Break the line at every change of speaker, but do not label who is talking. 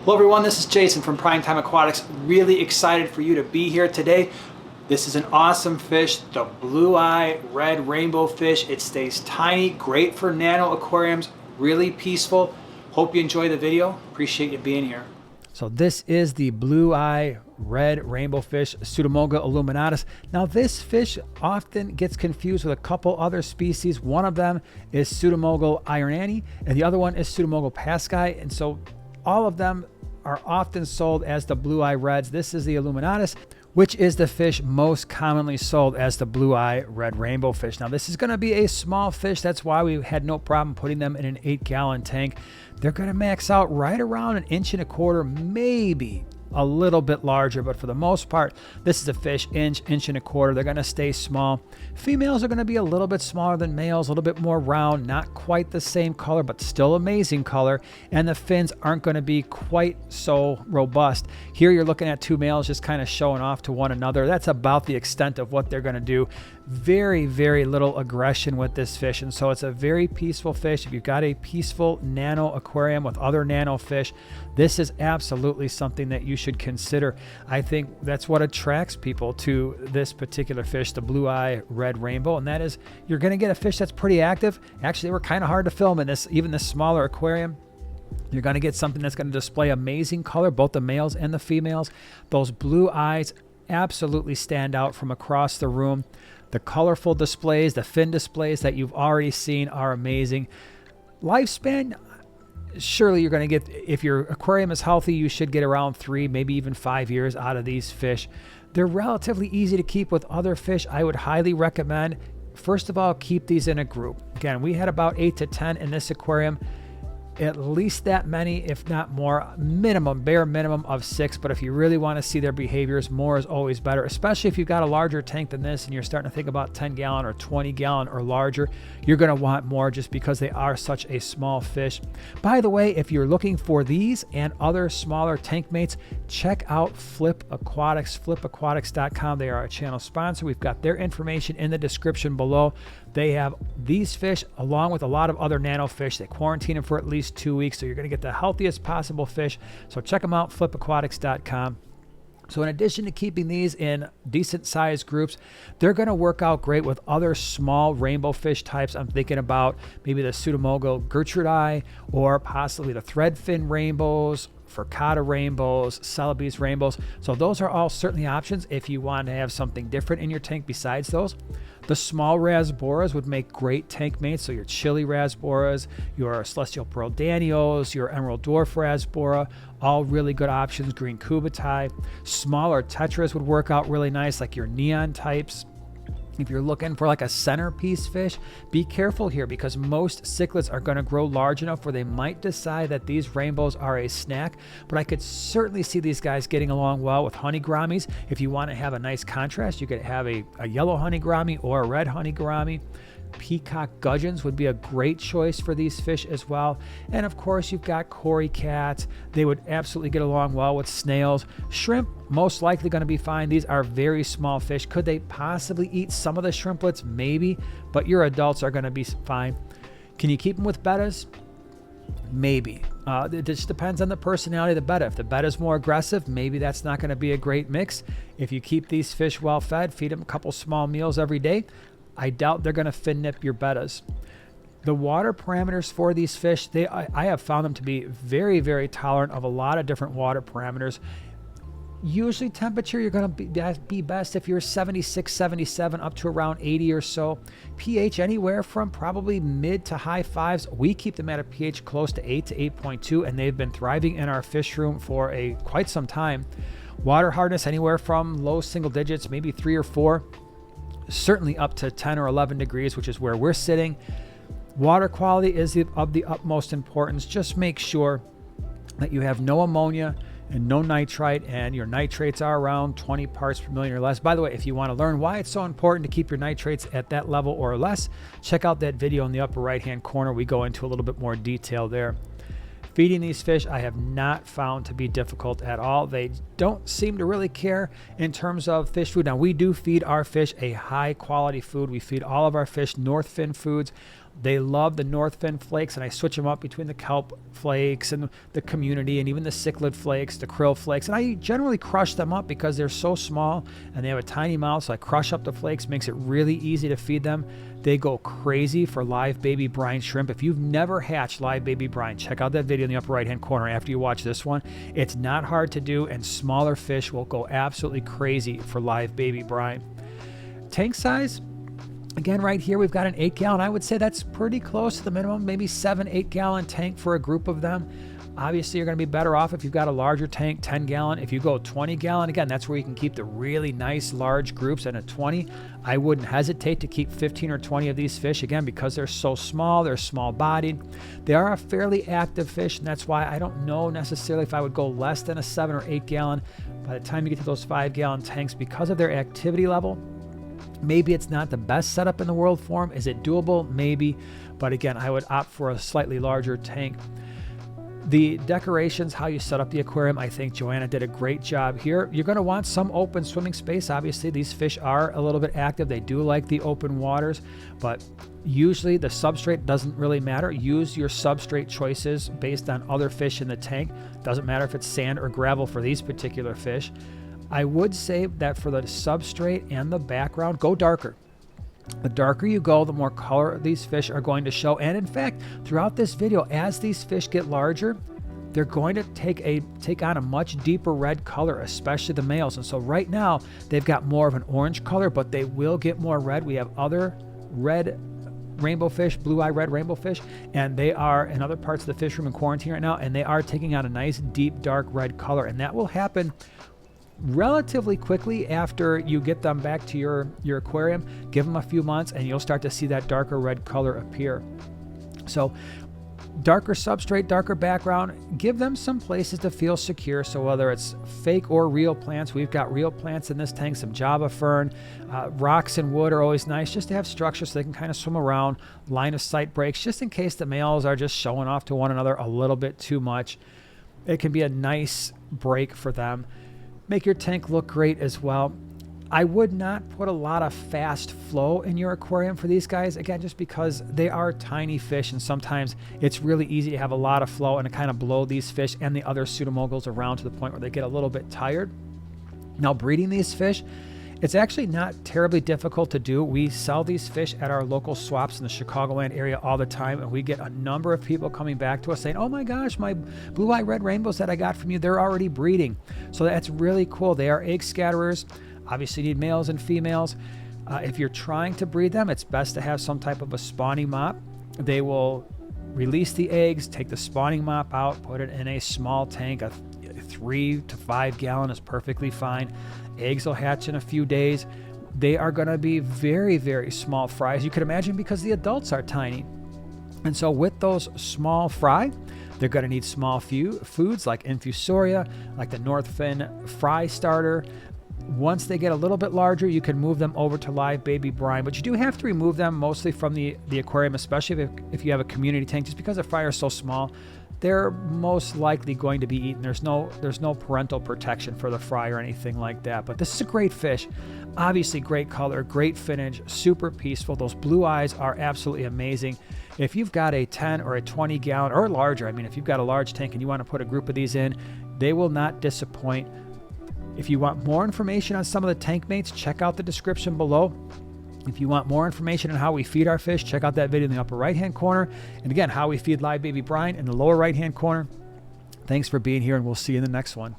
Hello everyone, this is Jason from Primetime Aquatics. Really excited for you to be here today. This is an awesome fish, the blue-eye red rainbow fish. It stays tiny, great for nano aquariums, really peaceful. Hope you enjoy the video. Appreciate you being here. So this is the blue-eye red rainbow fish, Pseudomugil luminatus. Now this fish often gets confused with a couple other species. One of them is Pseudomugil iriani and the other one is Pseudomugil paskai. And so all of them are often sold as the blue-eye reds. This is the luminatus, which is the fish most commonly sold as the blue-eye red rainbow fish. Now this is gonna be a small fish. That's why we had no problem putting them in an 8-gallon tank. They're gonna max out right around 1.25 inches, maybe a little bit larger, but for the most part, this is a fish, inch and a quarter. They're gonna stay small. Females are gonna be a little bit smaller than males, a little bit more round, not quite the same color, but still amazing color. And the fins aren't gonna be quite so robust. Here you're looking at two males just kind of showing off to one another. That's about the extent of what they're gonna do. Very, very little aggression with this fish. And so it's a very peaceful fish. If you've got a peaceful nano aquarium with other nano fish, this is absolutely something that you should consider. I think that's what attracts people to this particular fish, the blue-eye red rainbow. And that is, you're going to get a fish that's pretty active. Actually, they were kind of hard to film in this, even this smaller aquarium. You're going to get something that's going to display amazing color, both the males and the females. Those blue eyes absolutely stand out from across the room. The colorful displays, the fin displays that you've already seen are amazing. Lifespan, surely you're going to get, if your aquarium is healthy, you should get around 3, maybe even 5 years out of these fish. They're relatively easy to keep with other fish. I would highly recommend, first of all, keep these in a group. Again, we had about 8 to 10 in this aquarium. At least that many, if not more, minimum, bare minimum of 6. But if you really want to see their behaviors, more is always better, especially if you've got a larger tank than this and you're starting to think about 10-gallon or 20-gallon or larger. You're going to want more just because they are such a small fish. By the way, if you're looking for these and other smaller tank mates, check out Flip Aquatics, flipaquatics.com. They are a channel sponsor. We've got their information in the description below. They have these fish along with a lot of other nano fish. They quarantine them for at least 2 weeks, so you're going to get the healthiest possible fish. So check them out, flipaquatics.com. So in addition to keeping these in decent sized groups, they're going to work out great with other small rainbow fish types. I'm thinking about maybe the Pseudomugil gertrudii or possibly the threadfin rainbows, furcata rainbows, celebes rainbows. So those are all certainly options if you want to have something different in your tank besides those. The small rasboras would make great tank mates. So your chili rasboras, your celestial pearl danios, your emerald dwarf rasbora, all really good options. Green cubitai. Smaller tetras would work out really nice, like your neon types. If you're looking for like a centerpiece fish, be careful here because most cichlids are going to grow large enough where they might decide that these rainbows are a snack. But I could certainly see these guys getting along well with honey gouramis. If you want to have a nice contrast, you could have a yellow honey gourami or a red honey gourami. Peacock gudgeons would be a great choice for these fish as well. And of course, you've got cory cats. They would absolutely get along well with snails. Shrimp, most likely going to be fine. These are very small fish. Could they possibly eat some of the shrimplets? Maybe, but your adults are going to be fine. Can you keep them with bettas? Maybe. It just depends on the personality of the betta. If the betta is more aggressive, maybe that's not going to be a great mix. If you keep these fish well fed, feed them a couple small meals every day, I doubt they're going to fin nip your bettas. The water parameters for these fish, I have found them to be very, very tolerant of a lot of different water parameters. Usually temperature, you're going to be best if you're 76, 77, up to around 80 or so. pH anywhere from probably mid to high 5s. We keep them at a pH close to 8 to 8.2, and they've been thriving in our fish room for quite some time. Water hardness anywhere from low single digits, maybe 3 or 4. Certainly up to 10 or 11 degrees, which is where we're sitting. Water quality is of the utmost importance. Just make sure that you have no ammonia and no nitrite, and your nitrates are around 20 parts per million or less. By the way, if you want to learn why it's so important to keep your nitrates at that level or less, check out that video in the upper right hand corner. We go into a little bit more detail there. Feeding these fish, I have not found to be difficult at all. They don't seem to really care in terms of fish food. Now, we do feed our fish a high quality food. We feed all of our fish North Fin foods. They love the North Fin flakes, and I switch them up between the kelp flakes and the community and even the cichlid flakes, the krill flakes. And I generally crush them up because they're so small and they have a tiny mouth, so I crush up the flakes, makes it really easy to feed them. They go crazy for live baby brine shrimp. If you've never hatched live baby brine, check out that video in the upper right-hand corner after you watch this one. It's not hard to do, and smaller fish will go absolutely crazy for live baby brine. Tank size, again, right here, we've got an 8-gallon. I would say that's pretty close to the minimum, maybe 7-8-gallon tank for a group of them. Obviously, you're going to be better off if you've got a larger tank, 10-gallon. If you go 20-gallon, again, that's where you can keep the really nice large groups. And a 20, I wouldn't hesitate to keep 15 or 20 of these fish, again, because they're so small, they're small-bodied. They are a fairly active fish, and that's why I don't know necessarily if I would go less than a 7 or 8-gallon. By the time you get to those 5-gallon tanks, because of their activity level, maybe it's not the best setup in the world for them. Is it doable? Maybe. But again, I would opt for a slightly larger tank. The decorations, how you set up the aquarium, I think Joanna did a great job here. You're going to want some open swimming space. Obviously, these fish are a little bit active. They do like the open waters, but usually the substrate doesn't really matter. Use your substrate choices based on other fish in the tank. Doesn't matter if it's sand or gravel for these particular fish. I would say that for the substrate and the background, go darker. The darker you go, the more color these fish are going to show. And in fact, throughout this video, as these fish get larger, they're going to take on a much deeper red color, especially the males. And so right now, they've got more of an orange color, but they will get more red. We have other red rainbow fish, blue-eye red rainbow fish, and they are in other parts of the fish room in quarantine right now, and they are taking on a nice, deep, dark red color. And that will happen relatively quickly after you get them back to your aquarium. Give them a few months and you'll start to see that darker red color appear. So darker substrate, darker background, give them some places to feel secure. So whether it's fake or real plants, we've got real plants in this tank, some Java fern, rocks and wood are always nice just to have structure so they can kind of swim around, line of sight breaks, just in case the males are just showing off to one another a little bit too much. It can be a nice break for them. Make your tank look great as well. I would not put a lot of fast flow in your aquarium for these guys, again, just because they are tiny fish and sometimes it's really easy to have a lot of flow and to kind of blow these fish and the other pseudomugils around to the point where they get a little bit tired. Now, breeding these fish, it's actually not terribly difficult to do. We sell these fish at our local swaps in the Chicagoland area all the time, and we get a number of people coming back to us saying, oh my gosh, my blue-eye red rainbows that I got from you, they're already breeding. So that's really cool. They are egg scatterers. Obviously you need males and females. If you're trying to breed them, it's best to have some type of a spawning mop. They will release the eggs, take the spawning mop out, put it in a small tank. A 3 to 5 gallon is perfectly fine. Eggs will hatch in a few days. They are going to be very, very small fry, as you could imagine, because the adults are tiny. And so with those small fry, they're going to need small foods like infusoria, like the North Fin fry starter. Once they get a little bit larger, you can move them over to live baby brine, but you do have to remove them mostly from the aquarium, especially if you have a community tank, just because the fry are so small. They're most likely going to be eaten. There's no parental protection for the fry or anything like that. But this is a great fish. Obviously great color, great finish, super peaceful. Those blue eyes are absolutely amazing. If you've got a 10 or a 20 gallon or larger, I mean, if you've got a large tank and you want to put a group of these in, they will not disappoint. If you want more information on some of the tank mates, check out the description below. If you want more information on how we feed our fish, check out that video in the upper right-hand corner. And again, how we feed live baby brine in the lower right-hand corner. Thanks for being here, and we'll see you in the next one.